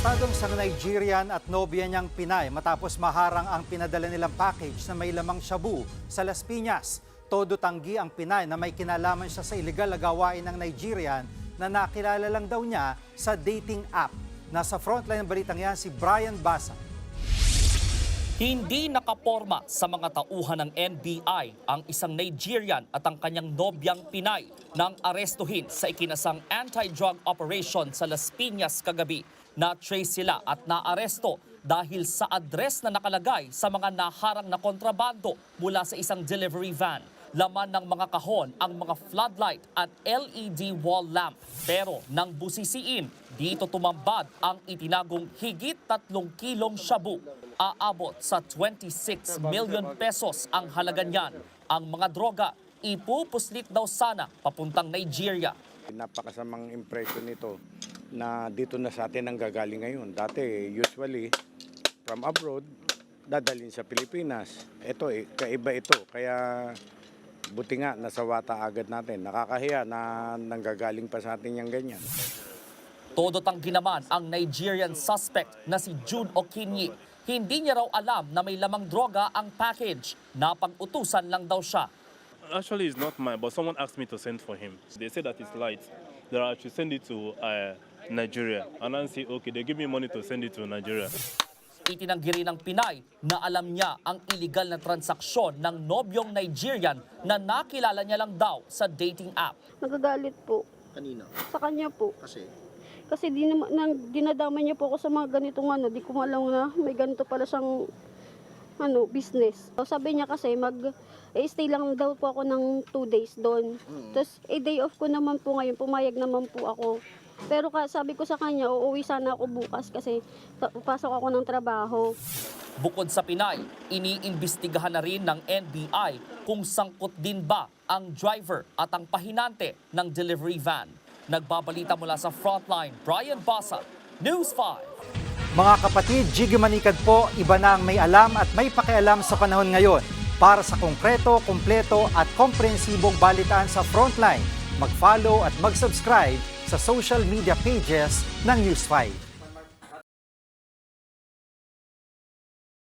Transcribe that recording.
Arestado isang Nigerian at nobya niyang Pinay matapos maharang ang pinadala nilang package na may lamang shabu sa Las Piñas. Todo tanggi ang Pinay na may kinalaman siya sa illegal na gawain ng Nigerian na nakilala lang daw niya sa dating app. Nasa frontline ng balitang yan si Brian Basa. Hindi nakaporma sa mga tauhan ng NBI ang isang Nigerian at ang kanyang nobyang Pinay nang arestuhin sa ikinasang anti-drug operation sa Las Piñas kagabi. Na-trace sila at naaresto dahil sa address na nakalagay sa mga naharang na kontrabando mula sa isang delivery van. Laman ng mga kahon ang mga floodlight at LED wall lamp. Pero nang busisiin, dito tumambad ang itinagong higit 3 kilong shabu. Aabot sa 26 million pesos ang halaga niyan. Ang mga droga, ipupuslit daw sana papuntang Nigeria. Napakasamang impression nito na dito na sa atin ang gagaling ngayon. Dati, usually, from abroad, dadalhin sa Pilipinas. Ito, kaiba ito. Kaya buti nga, nasawata agad natin. Nakakahiya na nanggagaling pa sa atin yung ganyan. Todo tanggi naman ang Nigerian suspect na si Jude Okinyi. Hindi niya raw alam na may lamang droga ang package. Napag-utusan lang daw siya. Actually, it's not mine, but someone asked me to send for him. They said that it's light. That I should send it to Nigeria. And I say, okay, they give me money to send it to Nigeria. Itinanggi rin ng Pinay na alam niya ang illegal na transaksyon ng nobyong Nigerian na nakilala niya lang daw sa dating app. Nagagalit po. Kanina? Sa kanya po. Kasi Dinadama niya po ako sa mga ganitong di ko alam na may ganito pala siyang business. Sabi niya kasi stay lang daw po ako ng 2 days doon. Tapos day off ko naman po ngayon, pumayag naman po ako. Pero sabi ko sa kanya, uuwi sana ako bukas kasi pasok ako ng trabaho. Bukod sa Pinay, iniimbestigahan na rin ng NBI kung sangkot din ba ang driver at ang pahinante ng delivery van. Nagbabalita mula sa Frontline, Brian Basa, News 5. Mga kapatid, Jiggy Manikad po, iba na ang may alam at may pakialam sa panahon ngayon. Para sa konkreto, kumpleto at komprehensibong balitaan sa Frontline, mag-follow at mag-subscribe sa social media pages ng News 5.